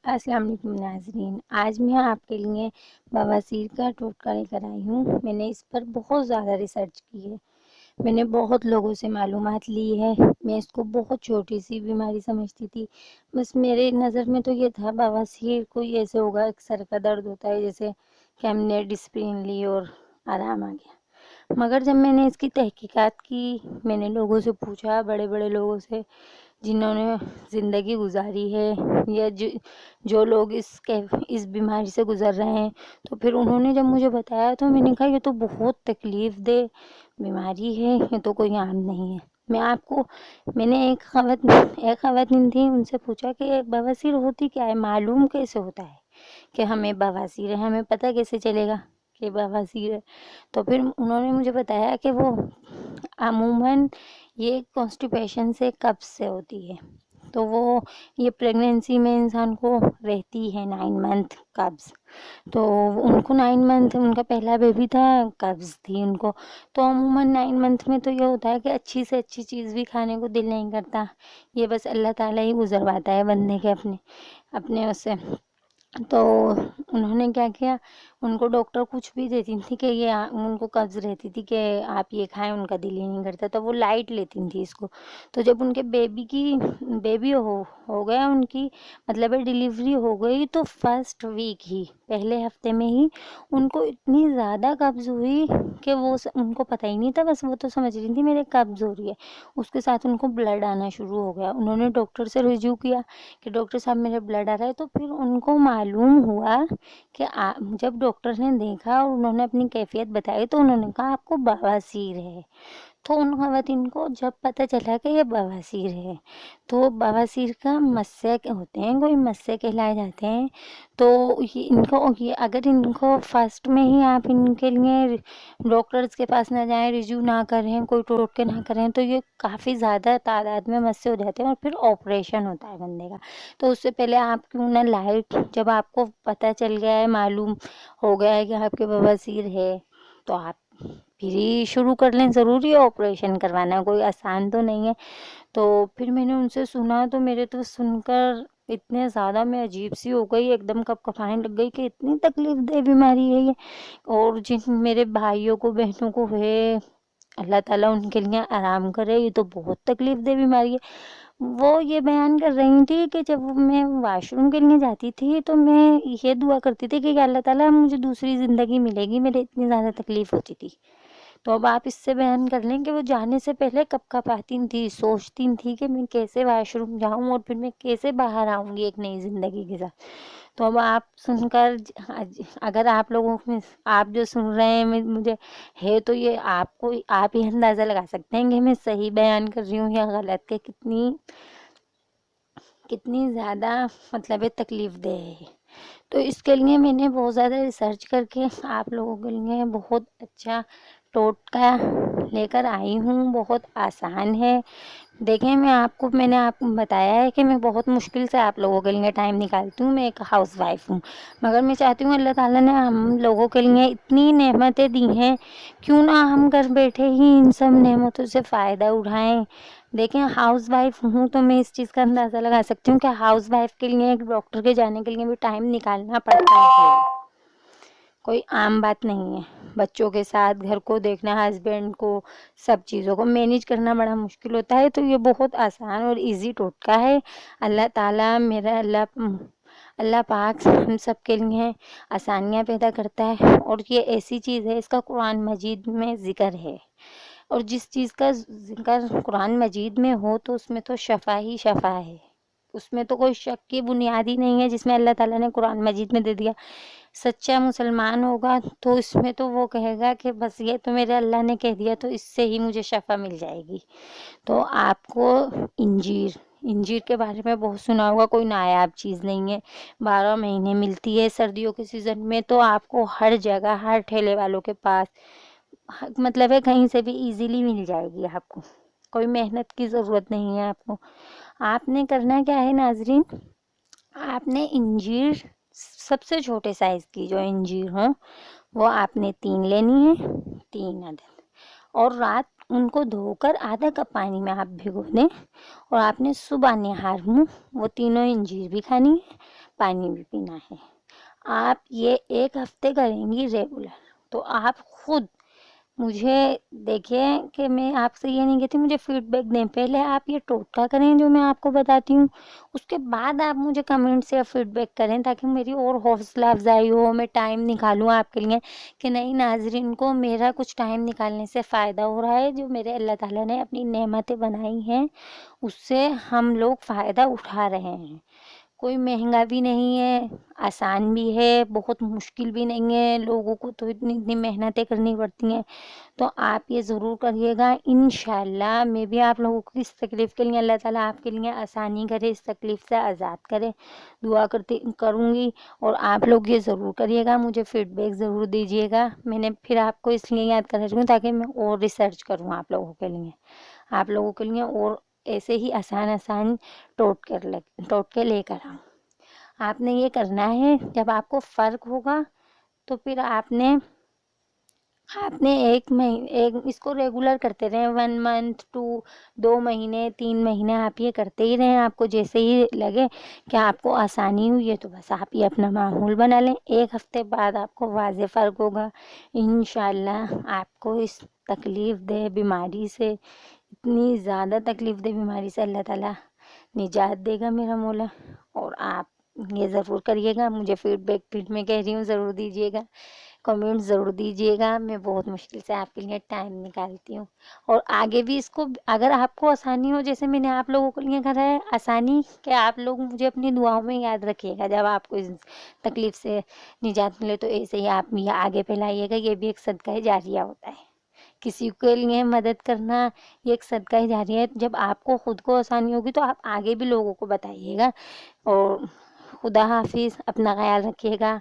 السلام علیکم ناظرین، آج میں آپ کے لیے بواسیر کا ٹوٹکا لے کر آئی ہوں۔ میں نے اس پر بہت زیادہ ریسرچ کی ہے، میں نے بہت لوگوں سے معلومات لی ہے۔ میں اس کو بہت چھوٹی سی بیماری سمجھتی تھی، بس میرے نظر میں تو یہ تھا بواسیر کوئی ایسے ہوگا، ایک سر کا درد ہوتا ہے جیسے کہ ہم نے ڈسپرین لی اور آرام آ گیا۔ مگر جب میں نے اس کی تحقیقات کی، میں نے لوگوں سے پوچھا، بڑے بڑے لوگوں سے جنہوں نے زندگی گزاری ہے یا جو لوگ اس بیماری سے گزر رہے ہیں، تو پھر انہوں نے جب مجھے بتایا تو میں نے کہا یہ تو بہت تکلیف دہ بیماری ہے، یہ تو کوئی عام نہیں ہے۔ میں نے ایک خواتین تھی، ان سے پوچھا کہ بواسیر ہوتی کیا ہے، معلوم کیسے ہوتا ہے کہ ہمیں بواسیر ہے، ہمیں پتہ کیسے چلے گا کہ بواسیر ہے؟ تو پھر انہوں نے مجھے بتایا کہ وہ عموماً یہ کانسٹیپیشن سے، قبض سے ہوتی ہے۔ تو وہ یہ پریگنینسی میں انسان کو رہتی ہے 9 منتھ قبض، تو ان کو 9 منتھ ان کا پہلا بیبی تھا، قبض تھی ان کو۔ تو عموماً 9 منتھ میں تو یہ ہوتا ہے کہ اچھی سے اچھی چیز بھی کھانے کو دل نہیں کرتا، یہ بس اللہ تعالیٰ ہی گزرواتا ہے بندے کے اپنے اس سے۔ تو انہوں نے کیا کیا، ان کو ڈاکٹر کچھ بھی دیتی تھی کہ یہ ان کو قبض رہتی تھی کہ آپ یہ کھائیں، ان کا دل ہی نہیں کرتا، تو وہ لائٹ لیتی تھی اس کو۔ تو جب ان کے بیبی ہو گیا، ان کی مطلب ڈیلیوری ہو گئی، تو فرسٹ ویک ہی، پہلے ہفتے میں ہی ان کو اتنی زیادہ قبض ہوئی کہ وہ ان کو پتہ ہی نہیں تھا، بس وہ تو سمجھ رہی تھی میرے قبض ہو رہی ہے۔ اس کے ساتھ ان کو بلڈ آنا شروع ہو گیا۔ انہوں نے ڈاکٹر سے رجوع کیا کہ ڈاکٹر صاحب میرے بلڈ آ رہا ہے، تو پھر ان کو معلوم ہوا کہ جب ڈاکٹر نے دیکھا اور انہوں نے اپنی کیفیت بتائی تو انہوں نے کہا آپ کو بواسیر ہے۔ تو ان خواتین کو جب پتہ چلا کہ یہ بواسیر ہے، تو بواسیر کا مسے ہوتے ہیں، کوئی مسے کہلائے جاتے ہیں، تو اگر ان کو فرسٹ میں ہی آپ ان کے لیے ڈاکٹرز کے پاس نہ جائیں، رجوع نہ کریں، کوئی ٹوٹکے نہ کریں، تو یہ کافی زیادہ تعداد میں مسے ہو جاتے ہیں اور پھر آپریشن ہوتا ہے بندے کا۔ تو اس سے پہلے آپ کیوں نہ لائٹ، جب آپ کو پتہ چل گیا ہے، معلوم ہو گیا ہے کہ آپ کے بواسیر ہے، تو آپ پھر ہی شروع کر لیں۔ ضروری آپریشن کروانا کوئی آسان تو نہیں ہے۔ تو پھر میں نے ان سے سنا، تو میرے تو سن کر اتنے زیادہ میں عجیب سی ہو گئی، ایک دم کپ کپانے لگ گئی کہ اتنی تکلیف دہ بیماری ہے یہ۔ اور جن میرے بھائیوں کو، بہنوں کو ہے، اللہ تعالیٰ ان کے لیے آرام کرے، یہ تو بہت تکلیف دہ بیماری ہے۔ وہ یہ بیان کر رہی تھی کہ جب میں واش روم کے لیے جاتی تھی تو میں یہ دعا کرتی تھی کہ اللہ تعالیٰ مجھے دوسری زندگی ملے گی، میرے اتنی زیادہ تکلیف ہوتی تھی۔ تو اب آپ اس سے بیان کر لیں کہ وہ جانے سے پہلے کب کپاتی تھی، سوچتی تھی کہ میں کیسے واش روم جاؤں اور پھر میں کیسے باہر آؤں گی ایک نئی زندگی کے ساتھ۔ تو اب آپ سن کر، اگر آپ لوگوں میں، آپ جو سن رہے ہیں مجھے ہے، تو یہ آپ ہی اندازہ لگا سکتے ہیں کہ میں صحیح بیان کر رہی ہوں یا غلط، کہ کتنی زیادہ مطلب تکلیف دہ ہے۔ تو اس کے لیے میں نے بہت زیادہ ریسرچ کر کے آپ لوگوں کے لیے بہت اچھا ٹوٹکا لے کر آئی ہوں، بہت آسان ہے۔ دیکھیں، میں نے آپ کو بتایا ہے کہ میں بہت مشکل سے آپ لوگوں کے لیے ٹائم نکالتی ہوں، میں ایک ہاؤس وائف ہوں، مگر میں چاہتی ہوں اللہ تعالیٰ نے ہم لوگوں کے لیے اتنی نعمتیں دی ہیں، کیوں نہ ہم گھر بیٹھے ہی ان سب نعمتوں سے فائدہ اٹھائیں۔ دیکھیں، ہاؤس وائف ہوں تو میں اس چیز کا اندازہ لگا سکتی ہوں کہ ہاؤس وائف کے لیے ایک ڈاکٹر کے جانے کے لیے بھی ٹائم نکالنا پڑتا ہے، کوئی عام بات نہیں ہے۔ بچوں کے ساتھ گھر کو دیکھنا، ہسبینڈ کو، سب چیزوں کو مینیج کرنا بڑا مشکل ہوتا ہے۔ تو یہ بہت آسان اور ایزی ٹوٹکا ہے۔ اللہ تعالیٰ، اللہ پاک ہم سب کے لیے آسانیاں پیدا کرتا ہے، اور یہ ایسی چیز ہے، اس کا قرآن مجید میں ذکر ہے، اور جس چیز کا ذکر قرآن مجید میں ہو تو اس میں تو شفا ہی شفا ہے، اس میں تو کوئی شک کی بنیاد ہی نہیں ہے، جس میں اللہ تعالیٰ نے قرآن مجید میں دے دیا۔ سچا مسلمان ہوگا تو اس میں تو وہ کہے گا کہ بس یہ تو میرے اللہ نے کہہ دیا، تو اس سے ہی مجھے شفا مل جائے گی۔ تو آپ کو انجیر کے بارے میں بہت سنا ہوگا، کوئی نایاب چیز نہیں ہے، 12 مہینے ملتی ہے۔ سردیوں کے سیزن میں تو آپ کو ہر جگہ، ہر ٹھیلے والوں کے پاس، مطلب ہے کہیں سے بھی ایزیلی مل جائے گی آپ کو، کوئی محنت کی ضرورت نہیں ہے آپ کو۔ آپ نے کرنا کیا ہے ناظرین، آپ نے انجیر، سب سے چھوٹے سائز کی جو انجیر ہوں وہ آپ نے 3 لینی ہے، 3 عدد، اور رات ان کو دھو کر آدھا کپ پانی میں آپ بھگو دیں، اور آپ نے صبح نہار منہ وہ تینوں انجیر بھی کھانی ہے، پانی بھی پینا ہے۔ آپ یہ 1 ہفتے کریں گی ریگولر تو آپ خود مجھے دیکھیں کہ میں آپ سے یہ نہیں کہتی مجھے فیڈ بیک دیں، پہلے آپ یہ ٹوٹکا کریں جو میں آپ کو بتاتی ہوں، اس کے بعد آپ مجھے کمنٹ سے فیڈ بیک کریں تاکہ میری اور حوصلہ افزائی ہو، میں ٹائم نکالوں آپ کے لیے کہ نہیں ناظرین کو میرا کچھ ٹائم نکالنے سے فائدہ ہو رہا ہے، جو میرے اللہ تعالیٰ نے اپنی نعمتیں بنائی ہیں اس سے ہم لوگ فائدہ اٹھا رہے ہیں۔ کوئی مہنگا بھی نہیں ہے، آسان بھی ہے، بہت مشکل بھی نہیں ہے، لوگوں کو تو اتنی محنتیں کرنی پڑتی ہیں۔ تو آپ یہ ضرور کریے گا، انشاءاللہ میں بھی آپ لوگوں کو اس تکلیف کے لیے اللہ تعالیٰ آپ کے لیے آسانی کرے، اس تکلیف سے آزاد کرے، دعا کروں گی۔ اور آپ لوگ یہ ضرور کریے گا، مجھے فیڈ بیک ضرور دیجیے گا۔ میں نے پھر آپ کو اس لیے یاد کر رہی ہوں تاکہ میں اور ریسرچ کروں آپ لوگوں کے لیے اور ایسے ہی آسان ٹوٹکے لے کر آؤں۔ آپ نے یہ کرنا ہے، جب آپ کو فرق ہوگا تو پھر آپ نے ایک اس کو ریگولر کرتے رہیں، 1 منتھ 2 مہینے 3 مہینے آپ یہ کرتے ہی رہیں۔ آپ کو جیسے ہی لگے کہ آپ کو آسانی ہوئی ہے تو بس آپ یہ اپنا معمول بنا لیں، 1 ہفتے بعد آپ کو واضح فرق ہوگا انشاءاللہ۔ آپ کو اس تکلیف دہ بیماری سے، اتنی زیادہ تکلیف دہ بیماری سے اللہ تعالیٰ نجات دے گا میرا مولا۔ اور آپ یہ ضرور کریے گا، مجھے فیڈ بیک پھر میں کہہ رہی ہوں ضرور دیجیے گا، کمنٹ ضرور دیجیے گا، میں بہت مشکل سے آپ کے لیے ٹائم نکالتی ہوں۔ اور آگے بھی اس کو اگر آپ کو آسانی ہو، جیسے میں نے آپ لوگوں کے لیے کرا ہے آسانی، کہ آپ لوگ مجھے اپنی دعاؤں میں یاد رکھیے گا جب آپ کو اس تکلیف سے نجات ملے، تو ایسے ہی آپ یہ آگے پھیلائیے گا۔ یہ بھی ایک صدقہ جاریہ ہوتا ہے، کسی کے لیے مدد کرنا یہ ایک صدقہ جاریہ ہے۔ جب آپ کو خود کو آسانی ہوگی تو آپ آگے بھی لوگوں کو بتائیے گا۔ اور خدا حافظ، اپنا خیال رکھیے گا۔